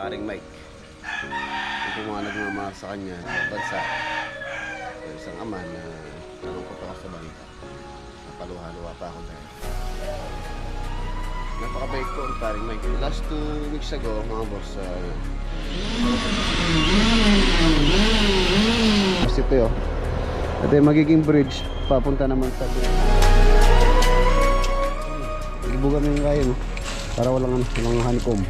paring Mike. Yung mga nagmamahal sa kanya sa bansa. Yung isang ama na nalungkot ako sa balita. Napaluha-luha pa ako dahil napakabait ko ang paring Mike. Last 2 weeks ago mga boss, ito yun. Ito yung magiging bridge papunta naman sa ibugan mo yung kaya no? Para walang honeycomb.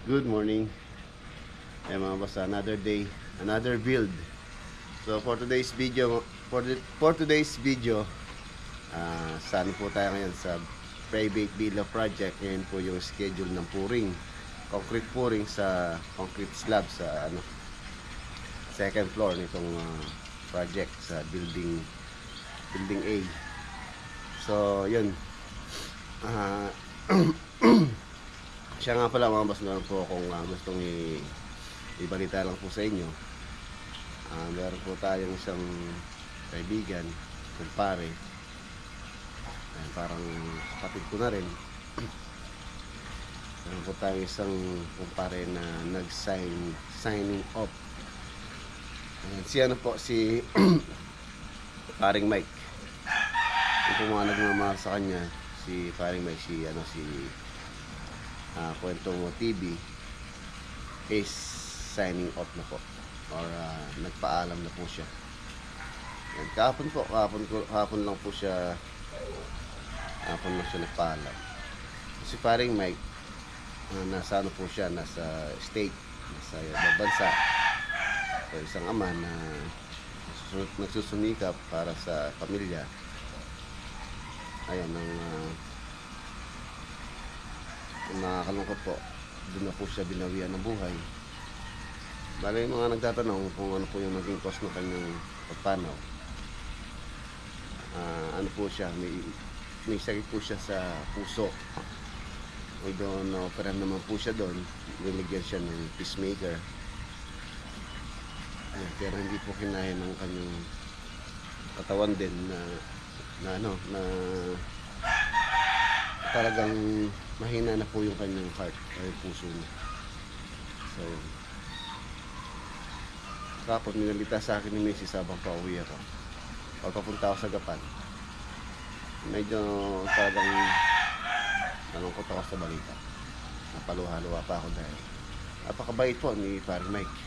Good morning. Ayan mga boss, another day, another build. So for today's video, saan po tayo ngayon sa private villa project. Ngayon po yung schedule ng pouring, concrete pouring sa concrete slab sa second floor nitong project sa building A. So yun. Siya nga pala mga boss, meron po akong gustong ibalita lang po sa inyo. Meron po tayong isang kaibigan, kumpare. Parang kapatid ko na rin. Meron po tayong isang kumpare na signing off. Si paring Mike. Yung po mga nagmamahal sa kanya, si paring Mike, si Kwento Mo TV is signing off na po, or nagpaalam na po siya. Kahapon lang siya nagpaalam. Si paring Mike, nasa po siya, nasa state, nasa bansa. So, isang ama na nagsusumikap para sa pamilya. Ayun nakakalungkot po, doon na po siya binawian ng buhay. Bale, yung mga nagtatanong kung ano po yung naging cause ng kanyang pagpanaw. Ano po siya, may sakit po siya sa puso. Although na-opera naman po siya doon, niligyan siya ng pacemaker. Pero hindi po kinaya ng kanyang katawan din na talagang mahina na po yung kanyang heart o yung puso niya. So kapag ninalita sa akin ni Mrs. habang pauwi ako, pagpapunta ako sa Gapan, medyo talagang nalungkot ako sa balita. Napaluha-luha pa ako dahil napakabait po ni paring Mike.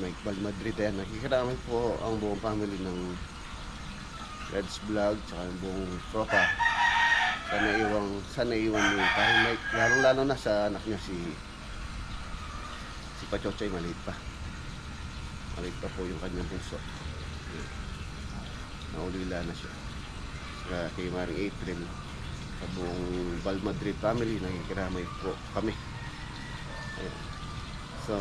Mike Balmadrid. Nakikiramay po ang buong family ng Reds Vlog tsaka yung buong tropa. Sana iwan ni paring Mike, lalo na sa anak niya si Pachochay. Maliit pa po yung kanyang puso. Naulila na siya. Kay Maring April, sa buong Balmadrid family, nakikiramay po kami. So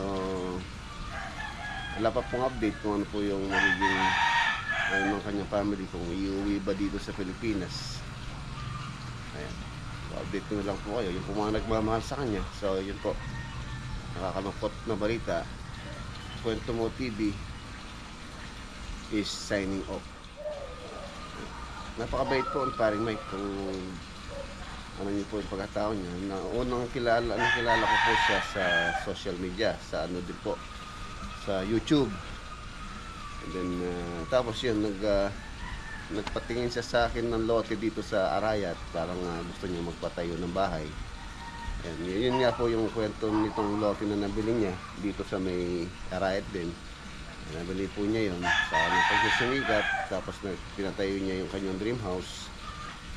wala pa pong update kung ano po yung magiging ng kanyang family, kung iuwi ba dito sa Pilipinas. Ayan. So, update ko lang po kayo, yung po mga nagmamahal sa kanya. So yun po, nakakalungkot na balita. Kwento Mo TV is signing off. Napakabait po ang paring Mike. Kung ano niyo po yung pagkatao niya, unang kilala ko po siya sa social media, sa din po, sa YouTube. And then tapos yun, nagpatingin siya sa akin ng lote dito sa Arayat. Parang gusto niya magpatayo ng bahay. And yun nga po yung kwento nitong lote na nabili niya dito sa may Arayat din. Nabili po niya yun sa pagsusumigat. Tapos pinatayo niya yung kanyang dream house.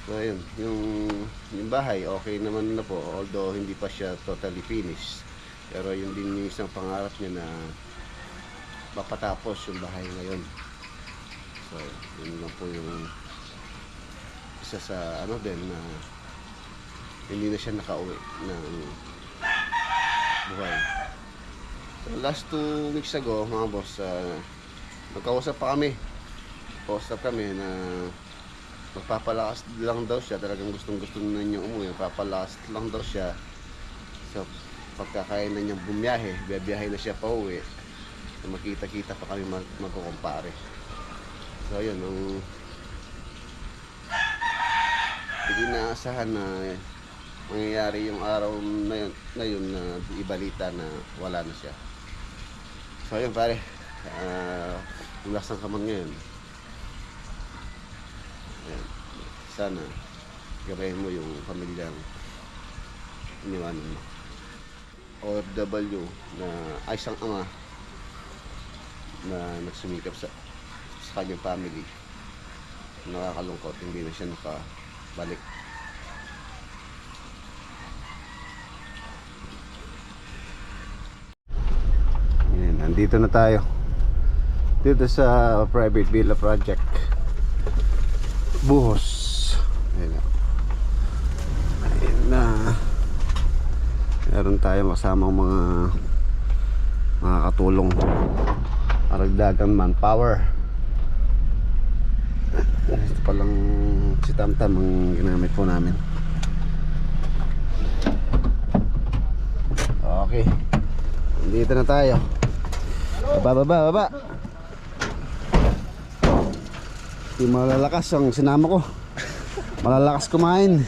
So yun, yung bahay okay naman na po, although hindi pa siya totally finished. Pero yun din yung isang pangarap niya na mapatapos yung bahay ngayon. So yun lang po yung isa sa din na hindi na siya nakauwi buhay. So, last 2 weeks ago mga boss, nagkausap pa kami. Kausap kami na magpapalakas lang daw siya. Talagang gustong-gusto na niya umuwi. Magpapalakas lang daw siya. So, pagkakaya na niyang bumiyahe, biyahe na siya pa uwi. So, makita-kita pa kami magkukumpare. So, ayun, hindi naasahan na mangyayari yung araw na yun na ibalita na wala na siya. So, ayun pare, ulas ng kamon ngayon. Ayan. Sana gabahin mo yung pamilyang iniwanan mo. OFW na ay isang ama na nagsumikap sa kanyang family. Nakakalungkot, hindi na siya nakabalik. Ayan, nandito na tayo dito sa private villa project Buhos. Ayan na, meron tayong kasamang mga katulong aragdagang manpower. Ito palang si Tamtam ang ginamit po namin. Okay, dito na tayo. Baba. Di malalakas ang sinama ko. Malalakas kumain.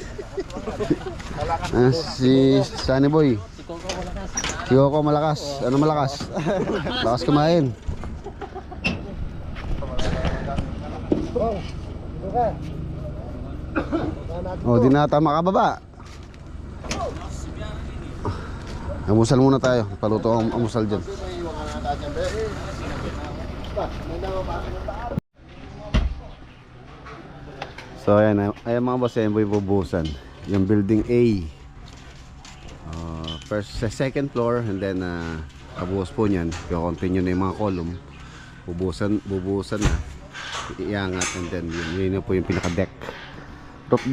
Si Sunny Boy. Si Coco malakas. Ano malakas? Malakas kumain. Oh, di na tama ka baba. Amusal muna tayo. Paluto ang amusal dyan. So ayan mga boss, ayan po yung bubuhusan. Yung building A, second floor, and then kabuhos po nyan, continue na yung mga column. Bubuhusan na, iangat, and then yun po yung pinaka deck. Roof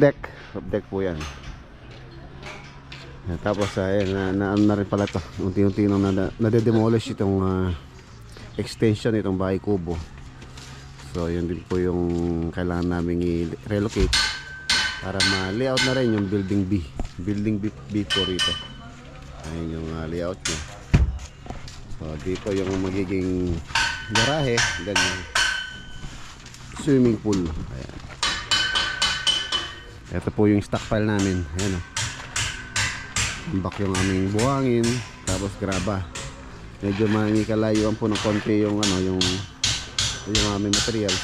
deck po yan. Tapos ayan, na rin pala ito, unti-unti nang nade-demolish itong extension itong bahay kubo. So yun din po yung kailangan namin i-relocate para ma-layout na rin yung building B. Building B po rito. Ayun yung layout niya. So dito yung magiging garahe, then swimming pool. Ayan. Ito po yung stockpile namin. Ayan o. Ambak yung aming buhangin, tapos graba. Medyo manikalayoan po ng konti yung yung aming materials.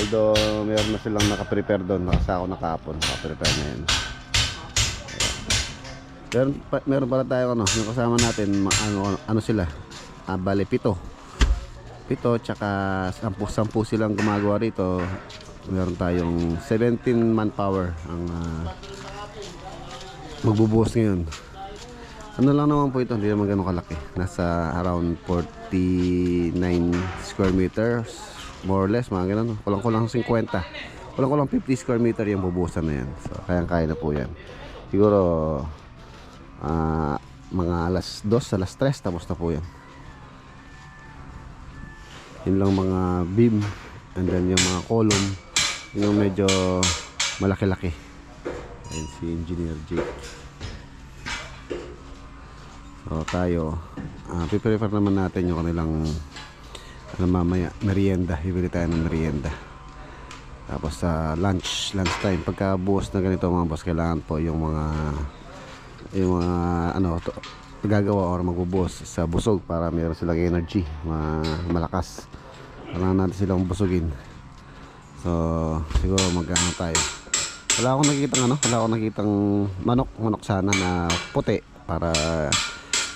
Although meron na silang nakaprepare doon, nakasako na kahapon, nakaprepare na yan. Meron pala tayo yung kasama natin, ano sila, bale 7 tsaka 10 silang gumagawa rito. Meron tayong 17 manpower ang magbubuhos ngayon. Ano lang naman po ito, hindi naman ganun kalaki. Nasa around 49 square meters, more or less, mga ganun. Kulang-kulang 50. Kulang-kulang 50 square meter yung bubuhusan na yan. So, kayang-kaya na po yan. Siguro, mga alas 2, alas 3, tapos na po yan. Yun lang mga beam, and then yung mga column, yung medyo malaki-laki. Ayan si Engineer Jake. So tayo, piprefer naman natin yung kanilang mamaya, merienda. Bibili tayo ng merienda. Tapos sa lunch time, pagka buhos na ganito mga boss, kailangan po yung mga gagawa or magbubuhos sa busog para meron silang energy, malakas. Kailangan natin silang busugin. So siguro magkano tayo. Wala akong nakitang manok sana na puti para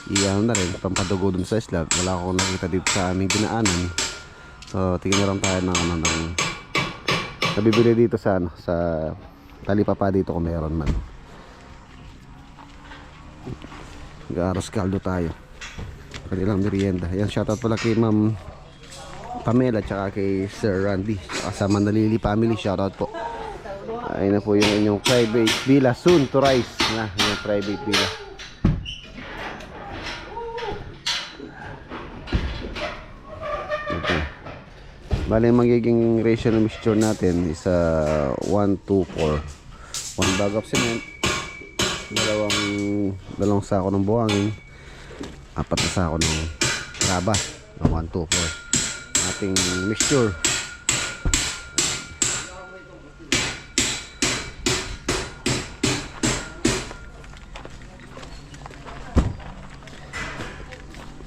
iyan na rin, pampadugo dun sa slab. Wala akong nakita dito sa aming dinaanan. So tingnan lang tayo ng nabibili dito sa talipapa dito kung meron man. Garos kaldo tayo, kanilang merienda. Yan, shoutout pala kay Ma'am Pamela tsaka kay Sir Randy sa Manalili family, shoutout po. Ayun na po yung inyong private villa, soon to rise na yung private villa. Bale, magiging ratio ng mixture natin is 1:4. 1 bag of cement, dalawang sako ng buhangin, 4 na sako ng raba, 1:4 ating mixture.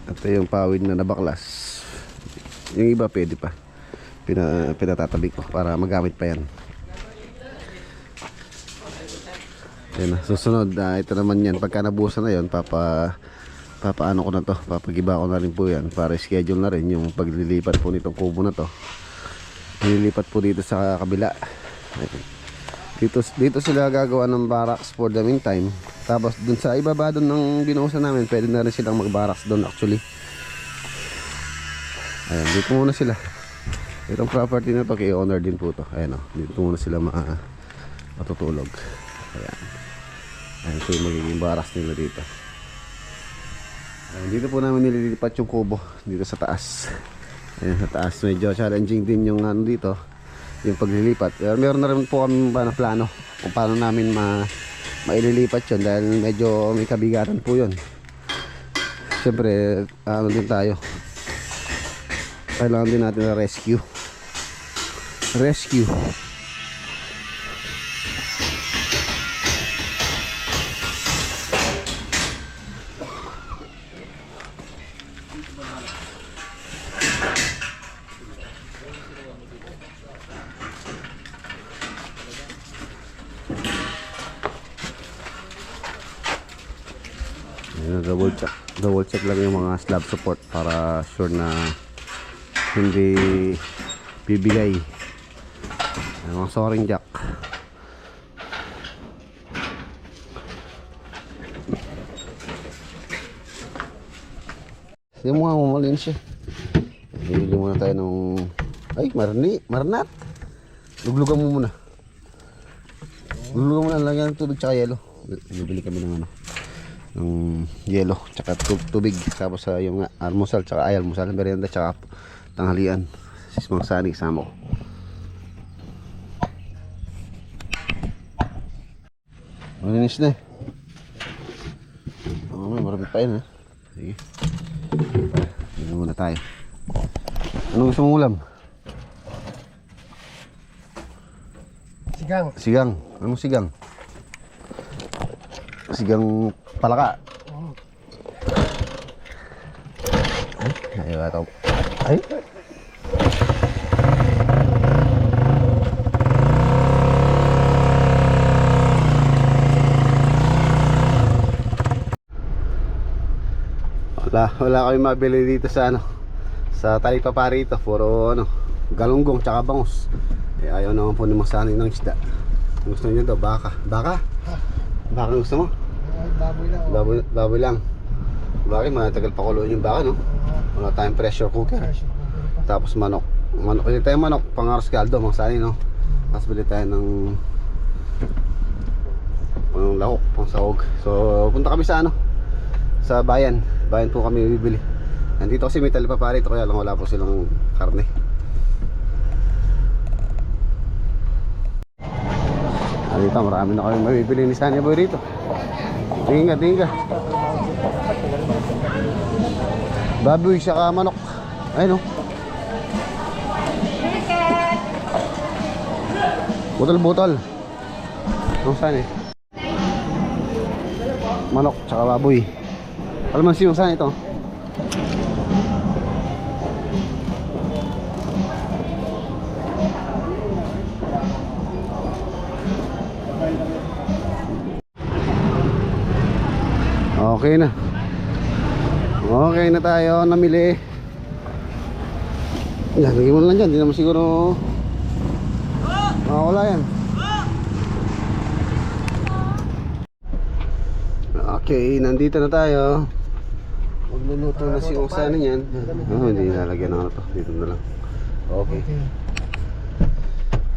Ito yung pawid na nabaklas. Yung iba pwede pa. Pinatatabi ko para magamit pa yan. Yan na. Susunod, ito naman yan. Pagka nabusan na yun, papaano ko na to. Papagiba ko na rin po yan para schedule na rin yung paglilipat po nitong kubo na to. Nililipat po dito sa kabila. Dito sila gagawa ng barracks for the meantime. Tapos dun sa ibaba dun ng binuhusan namin, pwede na rin silang mag-barracks dun actually. Ayan, dito muna sila. Itong property na to, kay owner din po to. Ayan o, dito muna sila matutulog. Ayan. Ayan po yung magiging barracks nila dito. Ayan, dito po namin nililipat yung kubo dito sa taas. Ayan, sa taas medyo challenging din yung dito, yung paglilipat. Pero meron na rin po kami na plano kung paano namin maililipat yun, dahil medyo may kabigatan po yun. Siyempre din tayo, kailangan din natin na rescue. Double check lang yung mga slab support para sure na hindi bibigay. Mga soaring jack. Yung mga mamalim siya. Bibili muna tayo ng marinat. Luglugan mo muna. Luglugan mo na, lagyan ng tubig tsaka yelo. Bibili kami ng ng yelo tsaka tubig, tapos yung almusal tsaka almusal, merienda tsaka tanghalian. Sismang sani kasama ko. Malinis na. May marami pa yun ha. Sige, hindi muna tayo. Anong gusto mong ulam? Sigang. Anong sigang? Sigang palaka. Ayaw ito. Ay. Wala kami mabili dito sa sa Talipapa rito. Puro galunggong tsaka bangus. Ayaw naman po ni Masani ng isda. Gusto niyo daw baka. Baka gusto mo? Baboy lang. Bakit matagal pa kuluin yung baka, no? Wala tayong pressure cooker. Tapos manok. Bili tayo manok, pang-aros kaldo, Masani, no? Tapos bili tayo ng lahok, pang sahog. So punta kami sa sa bayan po kami bibili. Nandito kasi may Talipapa rito, kaya lang wala po silang karne. Dito marami na kami mabibili ni Sunny Boy rito. Tingin ka. Baboy saka manok. Ayun o. Butol. Ang Sunny. Manok saka baboy. Alamansi yung Sunny ito. Okay na tayo, namili. Yan, lagyan mo lang dyan, hindi naman siguro makawala yan. Okay, nandito na tayo. Magluluto na si Osana niyan. Hindi nalagyan na to, dito na lang. Okay.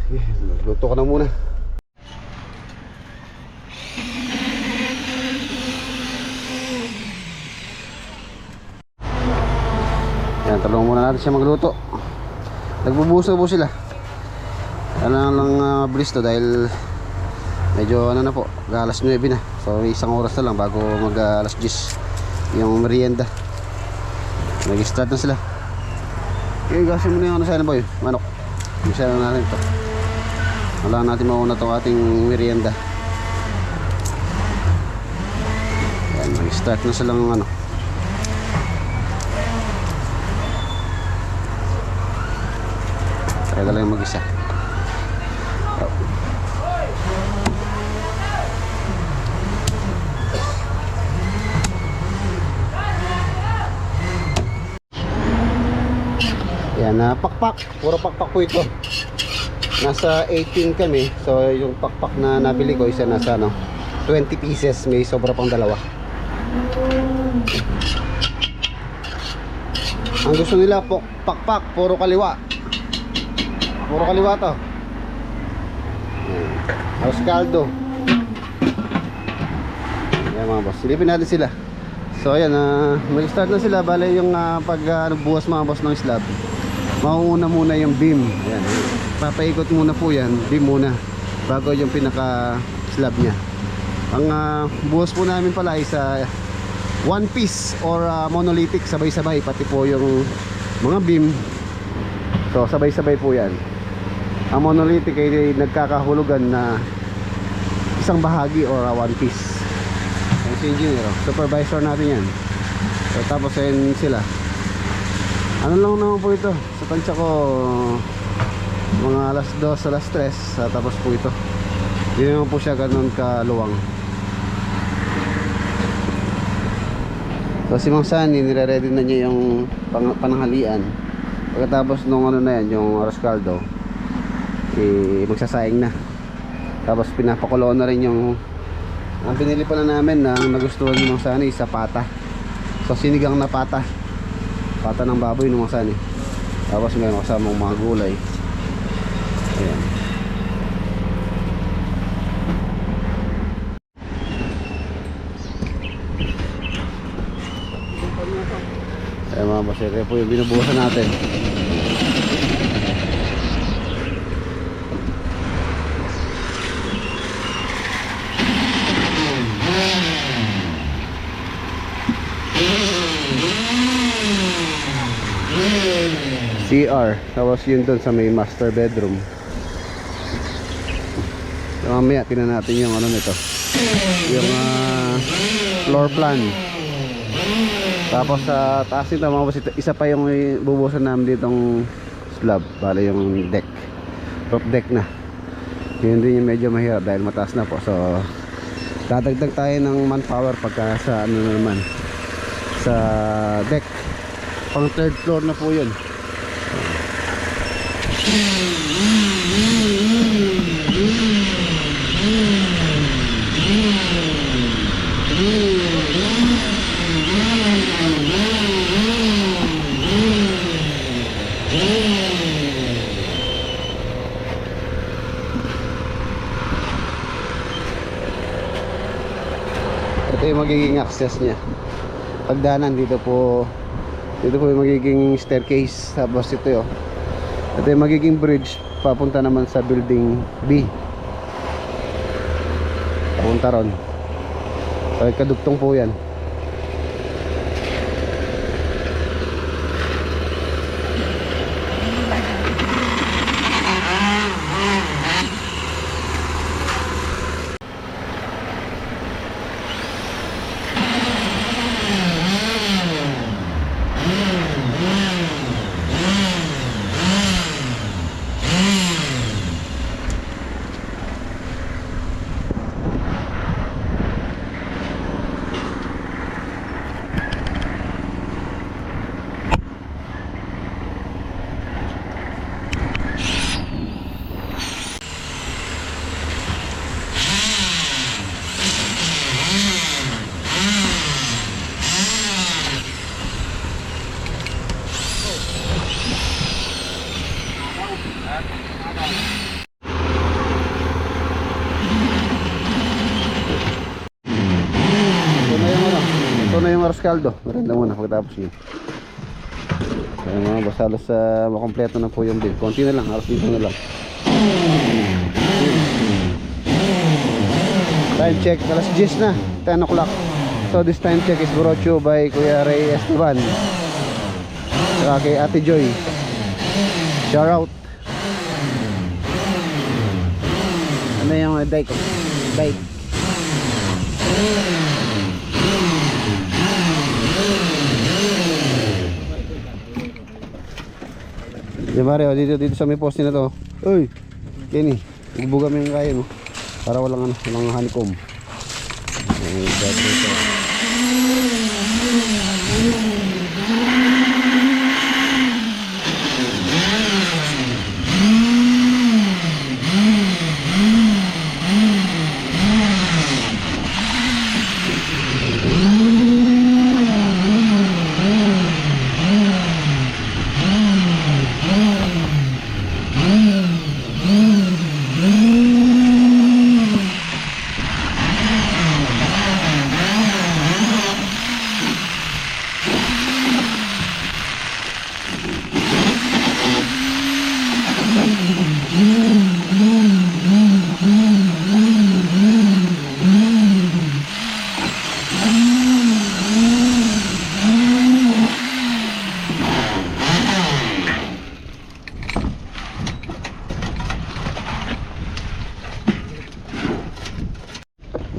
Sige, luto ka na muna. Yan, tulungan muna natin siya magluto. Nagbubuso po sila. Ano lang bilis to dahil medyo ano na po, alas 9 na. So may isang oras na lang bago mag alas 10 yung merienda. Nag-start na sila. Okay, gasin mo na yung ano sana boy, manok. Isa na natin to. Wala natin mauna to ating merienda. Yan, nag-start na silang ano. Try na lang mag-isa. Yan, pakpak. Puro pakpak po ito. Nasa 18 kami. So yung pakpak na nabili ko, isa nasa 20 pieces. May sobra pang dalawa. Ang gusto nila pakpak, puro kaliwa. Puro kaliwa to. Arroz caldo. Yan mga boss, silipin natin sila. So ayan, mag-start na sila. Bale yung pagbuwas mga boss ng slab, mauuna muna yung beam. Ayan, papaikot muna po yan, beam muna, bago yung pinaka slab nya. Ang buwas po namin pala is one piece or monolithic, sabay-sabay. Pati po yung mga beam, so sabay-sabay po yan. Ang monolithic ay nagkakahulugan na isang bahagi or one piece. Yung si engineer, supervisor natin yan. So tapos ayun sila. Ano lang naman po ito, sa tansya ko mga alas 2, alas 3, tapos po ito. Hindi naman po siya ganun kaluwang. So si Mang Sani, nire-ready na niya yung pananghalian. Pagkatapos nung ano na yan, yung arroz caldo, magsasaing na. Tapos pinapakulo na rin yung ang pinili pala namin na nagustuhan ni Mang Sani sa pata. So sinigang na pata ng baboy ng Mang Sani. Tapos mayroon kasamang mga gulay. Ayan. Ayan mga boss, ito po yung binubuhasan natin. CR, tapos yun doon sa may master bedroom. So, mamaya tingnan natin yung ano nito, yung floor plan. Tapos sa taas nito mga boss, isa pa yung bubusan namin ditong slab, bale yung deck, roof deck na. Yun din yung medyo mahirap dahil mataas na po. So dadagdag tayo ng manpower pagka sa ano naman, sa deck. Pang third floor na po yun. Ito yung magiging access niya. Pagdanan dito po yung magiging staircase. Tapos ito yun, ito yung magiging bridge papunta naman sa building B, papunta ron. So kadugtong po yan. Ito na yung arroz caldo. Merenda muna pagkatapos yun. So, Ayun mga boss, halos makompleto na po yung bill. Konti na lang, halos dito na lang. Time check, alas 10 na, 10 o'clock. So this time check is brought to you by Kuya Ray Esteban, saka kay Ate Joy. Shout out. Ano yung dike? Dike. Di Mario, dito sa may poste na to. Uy, Kenny, ibuga mo yung kaya mo. Para walang honeycomb.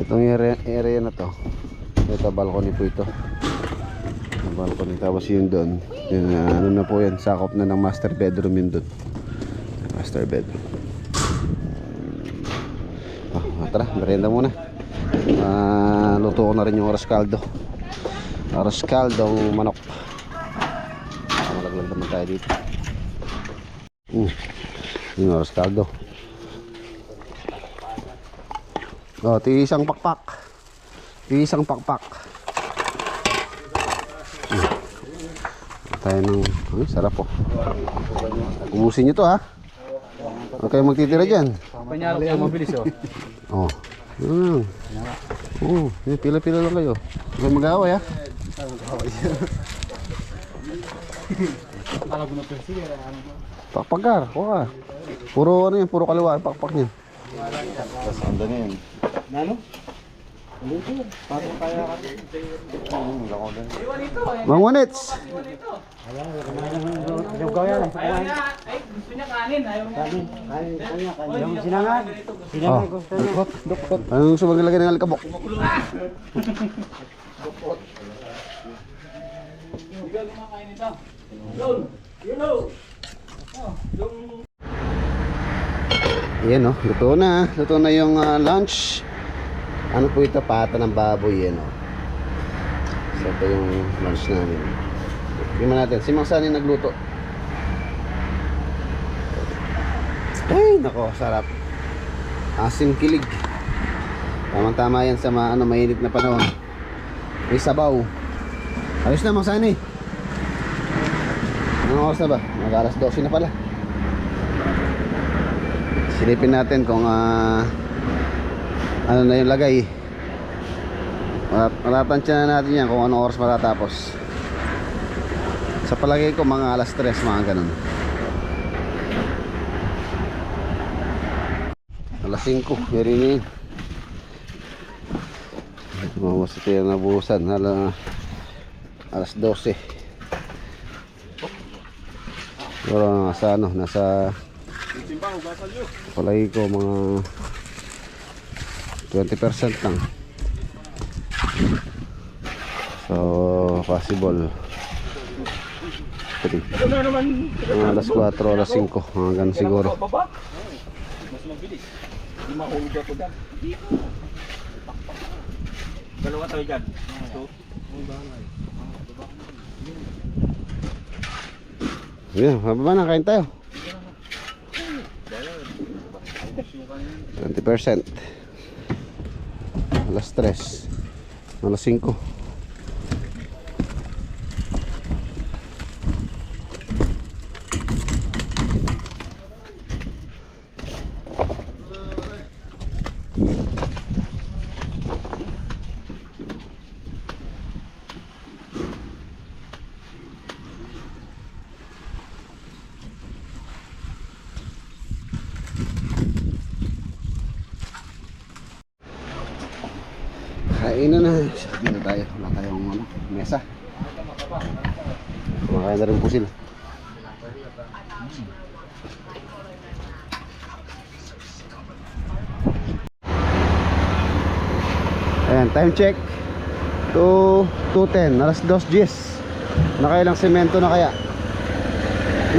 Itong area na to, ito balcony po ito. Ang balcony, tapos yun doon, yun, ano na po yan, sakop na ng master bedroom yun doon. Master bedroom. Tara, merienda muna. Luto ko na rin yung oras caldo. Oras caldong manok. Malaglag naman tayo dito. Yung oras caldo. Oh, isang pakpak. Isang pakpak. Tayo ng sarap po. Ubusin nyo to ha. Huwag kayong magtitira dyan. Panyarok yung mabilis oh. Oh. Yun. Oh, pila-pila lang kayo. Huwag kayong mag-away ha. Pakpakar, kuha. Puro ano yan, puro kaliwa, pakpak niya. Tapos ando na yun. Nano? Mang Wanits. Ay, gusto niya kanin. Ayaw niya. Yung sinangag. Oh. Anong gusto mong ilagay ng alikabok? Ikaw kumakain ito. Yun. You know. Yan oh, luto na yung lunch. Ano po ito, pata ng baboy yan oh. So ito yung lunch namin. Tingnan natin, si Mang Sani nagluto. Ay, nako, sarap. Asim kilig. Tamang-tama yan sa mainit na panahon. May sabaw. Ayos na, Mang Sani. Anong oras na ba? Mag-alas 12 na pala. Silipin natin kung ano na yung lagay. Matatansya na natin yan kung anong oras matatapos. Sa palagay ko mga alas 3, mga ganun. Alas 5, meron yun. Mamas ito yung nabuhusan. Alas 12. Pero nasa ano, nasa palagi ko mga 20% lang. So possible 3. Alas 4, alas 5, hanggang siguro. Mas mabilis. Hindi mahulog ako dyan. Dalawa tayo dyan. Yeah, mababa na, kain tayo. 20%. Alas 3, alas 5. Kainan na. Dito tayo. Wala tayong ano, mesa. Kumakain na rin po sila. Ayan, time check. 2:10. Alas 2:10. Nakailang semento na kaya?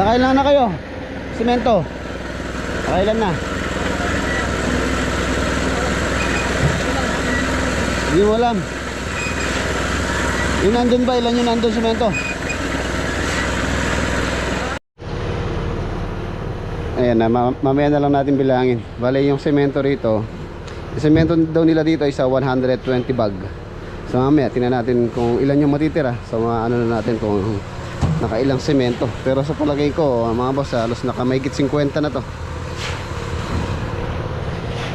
Nakailan na kayo? Semento. Nakailan na? Hindi mo alam. Yung nandun ba? Ilan yung nandun semento? Ayan na, mamaya na lang natin bilangin. Bale yung semento rito, yung semento daw nila dito ay sa 120 bag. So mamaya tingnan natin kung ilan yung matitira. So ano na natin kung nakailang semento. Pero sa palagay ko mga boss, halos nakamahigit 50 na to.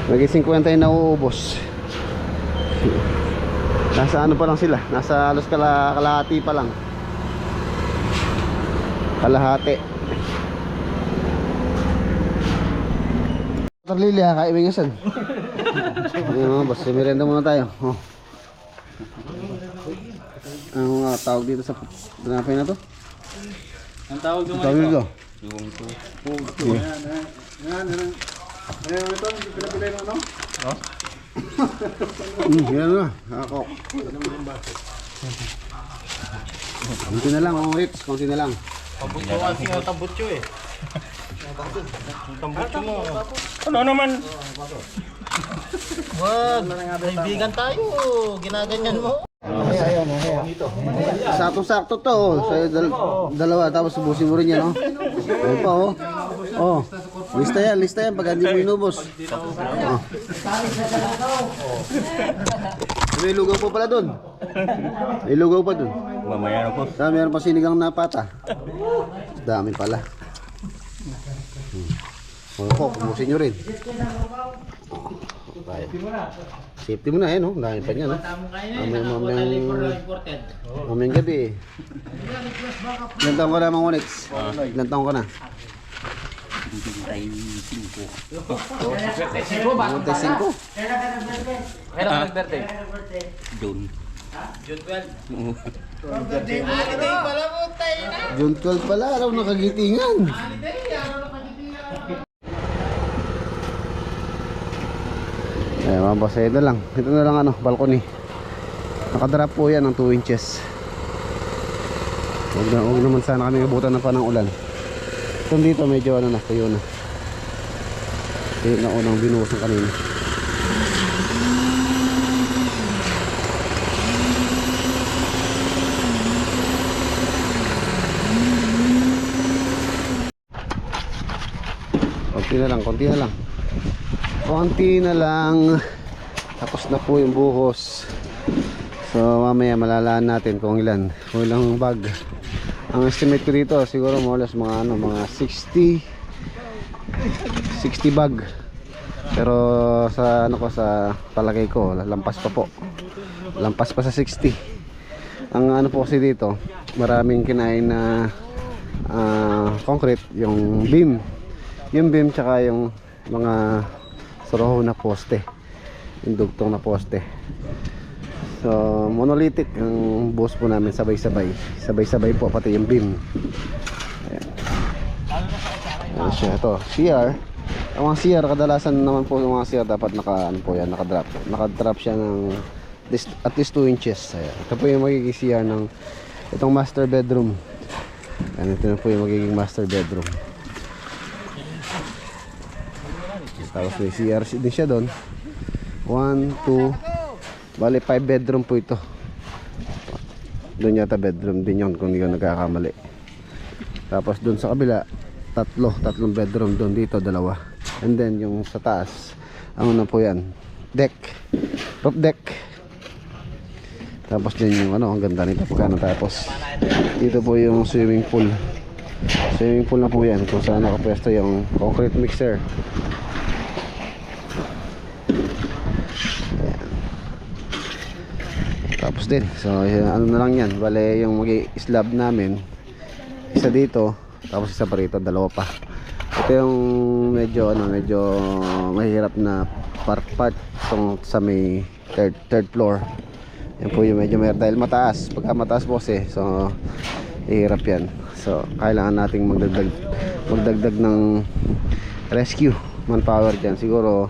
Mahigit 50 yung nauubos. Nasa ano pa lang sila, nasa halos kalahati pa lang. Kalahati. Tarlili ha, kaibig yasan. Ayun mga boss, merenda muna tayo. Oh. Ano nga tawag dito sa tinapay na to? Ang tawag doon Tawag dito? Yan na. Ako. Konti na lang, mga rips. Konti na lang. Pabutyo kasi yung tabutyo eh. Tabutyo mo. Ano naman? Wag, kaibigan tayo. Ginaganyan mo. Sakto-sakto to. Sa'yo dalawa. Tapos subusin mo rin yan, oh. Ayun pa, oh. Oh. Lista yan. Pag hindi mo inubos. Oh. May lugaw pa pala dun. May lugaw pa dun. Mamaya na po. Meron pa sinigang na pata. Dami pala. Oh, kumusin nyo rin. Safety mo na, no? Dami pa niya, no? Mamayang gabi. Ilan taong ka na, mga Onyx? Ilan taong ka na? 25. Kailan ka nag-birthday? June 12. June 12 pala, araw nakagitingan. Ayan, mga boss, ito lang. Ito na lang, ano, balcony. Nakadrop po yan ng 2 inches. Huwag naman sana kami kabutan na pa ng ulan. Ito dito, medyo ano na, tuyo na. Tuyo na unang binuhos ng kanina. Konti na lang. Tapos na po yung buhos. So mamaya malalaan natin kung ilang bag. Ang estimate ko dito siguro mga mga 60 bag. Pero sa sa palagay ko lampas pa po. Lampas pa sa 60. Ang po kasi dito, maraming kinain na concrete, yung beam. Yung beam tsaka yung mga soroho na poste, yung dugtong na poste. So monolithic ang buhos po namin, sabay-sabay po, pati yung beam. Ayan. Ayan siya, ito CR. Ang mga CR kadalasan naman po, yung mga CR dapat naka-drop siya ng at least 2 inches. Ayan. Ito po yung magiging CR ng itong master bedroom. Ayan, ito na po yung magiging master bedroom. Tapos may CR din siya doon. 1, 2, bali 5 bedroom po ito. Doon yata bedroom din yun kung hindi ko nagkakamali. Tapos doon sa kabila tatlong bedroom, doon dito 2. And then yung sa taas, ano na po yan, deck, roof deck. Tapos din yung ang ganda nito pagkano. Tapos dito po yung swimming pool na po yan, kung saan nakapwesto yung concrete mixer. Tapos din, so ano na lang yan, bale yung slab namin, isa dito, tapos isa pa rito, 2 pa. Ito yung medyo mahirap na part tong sa may third floor. Yan po yung medyo mer dahil mataas. Pagka mataas po kasi, so ihirap yan. So kailangan nating magdagdag ng rescue manpower dyan. Siguro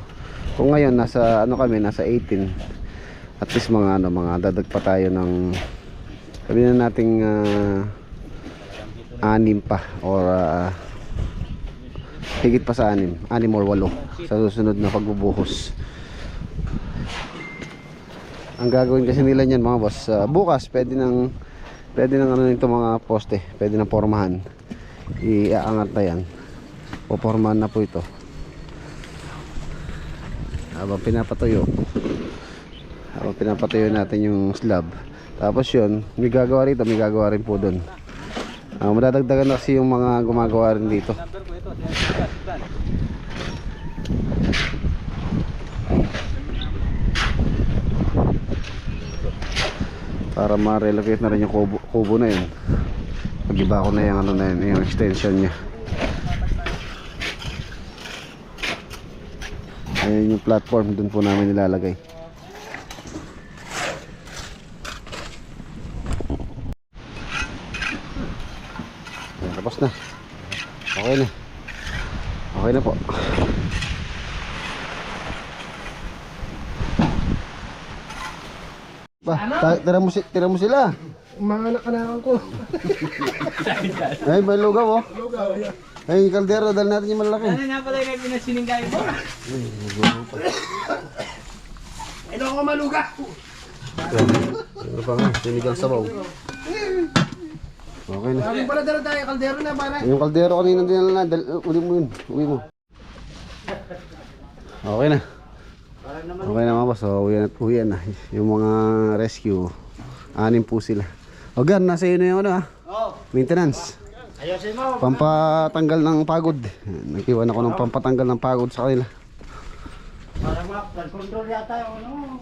kung ngayon nasa ano kami, nasa 18, at least mga dadag pa tayo ng, sabihin na nating 6 pa or higit pa sa 6 or 8 sa susunod na pagbubuhos. Ang gagawin kasi nila niyan mga boss, bukas pwede nang ano nito mga poste, pwede nang pormahan. Iaangat na yan. Popormahan na po ito. Habang pinapatuyo natin yung slab. Tapos yun, may gagawa rito, may gagawa rin po dun. Madadagdagan na kasi yung mga gumagawa rin dito. Para ma-relocate na rin yung kubo na yun. Pag-iba ko na yung ano na yun, yung extension nya. Ayun yung platform, dun po namin nilalagay. Ayan, tapos na. Okay na po. Tira mo sila. Mga nakanakan ko. Ay, may lugaw oh. Ay, kaldero, dahil natin yung malaki. Ano nga pala yung pinasininggayo mo? Ito ako maluga. Ano pa nga, sinigang sabaw. Okay na. Sabi pala dala tayo, kaldero na para. Yung kaldero kanina din na, uli mo yun. Uwi mo. Okay na. Okay na mga boss, so uwi na. Yung mga rescue, 6 po sila. O gan, nasa iyo na yung ano ha? Maintenance. Ayusin mo. Pampatanggal ng pagod. Nagkiwan ako ng pampatanggal ng pagod sa kanila. Para ma-control yata yung ano.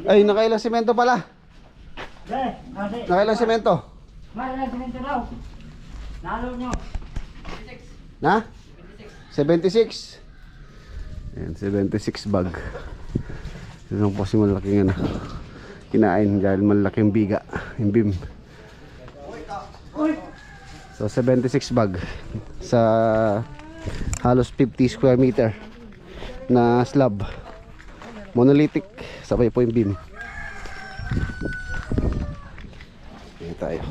Ay, nakailang semento pala. Kasi. Nakailang semento. Mahal simento daw. Nalo nyo. Na? 76. Ayan, 76 bag. Ito po si malaking ano, kinain dahil malaking biga, yung beam. So 76 bag sa halos 50 square meter na slab. Monolithic, sabay po yung beam. Ayan tayo.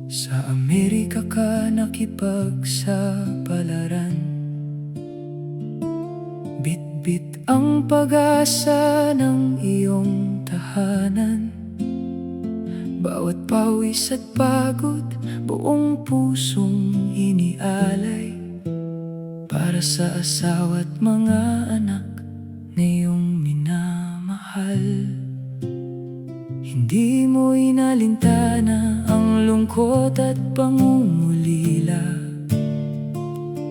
Sa Amerika ka nakipagsapalaran, bit-bit ang pag-asa ng iyong tahanan. Bawat pawis at pagod, buong pusong inialay para sa asawa at mga anak na iyong minamahal. Hindi mo inalintana ang lungkot at pangungulila,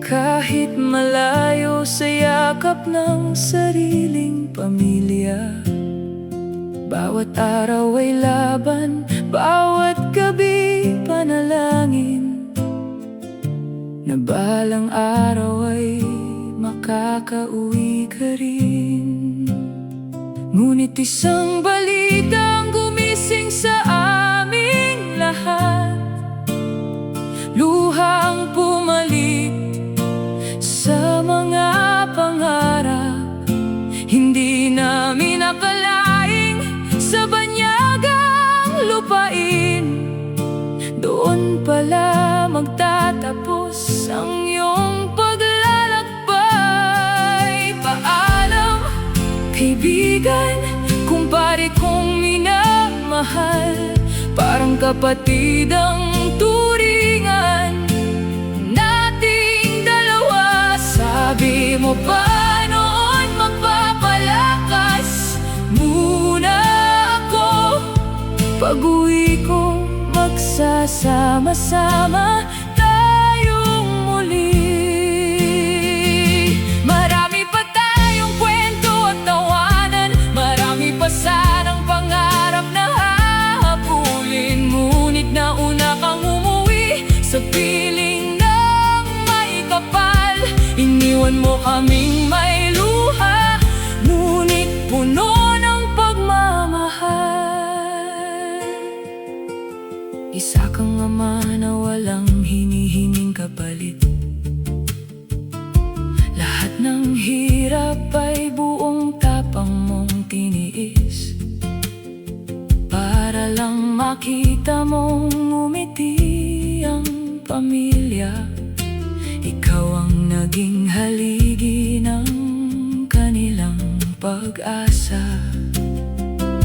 kahit malayo sa yakap ng sariling pamilya. Bawat araw ay laban, bawat gabi panalangin, na balang araw ay makakauwi ka rin. Ngunit isang balitang gumising sa aming lahat, luhang pumalit sa mga pangarap. Hindi namin akalaing sa banyagang lupain, doon pala magtatapos ang iyong paglalakbay. Paalam, kaibigan, kumpare kong minamahal, parang kapatid ang turingan nating dalawa. Sabi mo pa noon magpapalakas muna ako, pag-uwi ko magsasama-sama tayong muli. Marami pa tayong kwento at tawanan, marami pa sanang pangarap na hahabulin. Ngunit nauna kang umuwi sa piling ng may kapal. Iniwan mo kaming may luha, ngunit puno ng pagmamahal. Isa kang ama na walang hinihinging kapalit. Lahat ng hirap ay buong tapang mong tiniis, para lang makita mong umiti ang pamilya. Ikaw ang naging haligi ng kanilang pag-asa.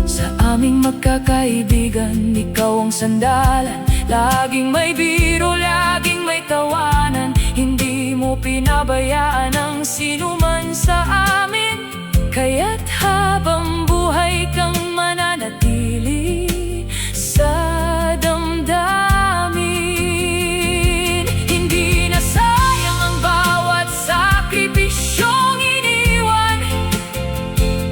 Sa aming magkakaibigan, ikaw ang sandalan. Laging may biro, laging may tawanan. Hindi mo pinabayaan ang sinuman sa amin, kaya't habang buhay kang mananatili sa damdamin. Hindi na sayang ang bawat sakripisyong iniwan,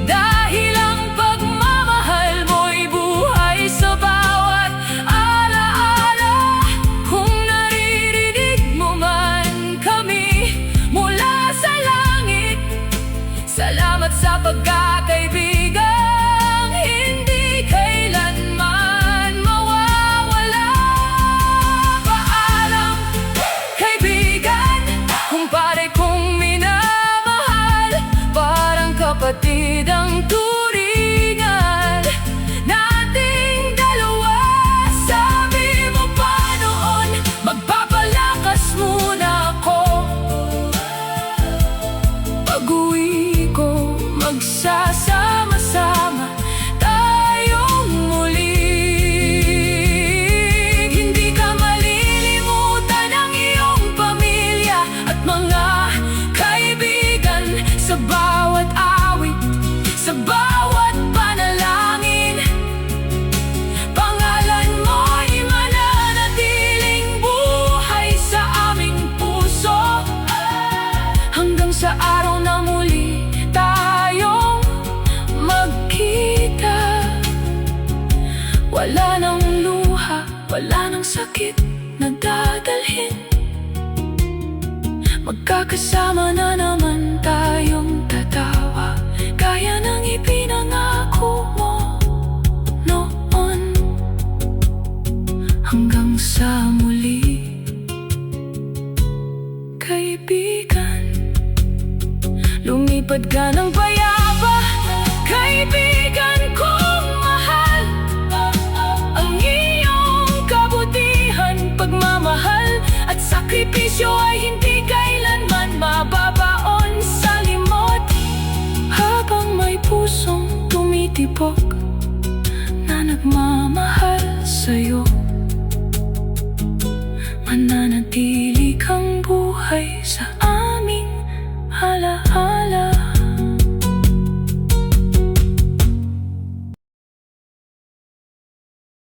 dahil ang pagmamahal mo'y buhay sa bawat alaala. Kung naririnig mo man kami mula sa langit, salamat sa pagkakaibigang hindi kailanman mawawala. Paalam, kaibigan, kumpare kong minamahal, parang kapatid ang turingan nating dalawa. Sabi mo pa noon, magpapalakas muna ako. Pag-uwi ko, magsasama-sama tayong muli. Hindi ka malilimutan ang iyong pamilya at mga kaibigan. Sa bawat awit, sa bawat panalangin, pangalan mo'y mananatiling buhay sa aming puso. Hanggang sa araw na muli tayong magkita, wala nang luha, wala nang sakit na dadalhin. Magkakasama na naman tayong tatawa, gaya ng ipinangako mo noon. Hanggang sa muli, kaibigan. Lumipad ka ng payapa, kaibigan kong mahal. Ang iyong kabutihan, pagmamahal at sakripisyo ay hindi kailanman mababaon sa limot. Habang may pusong tumitibok,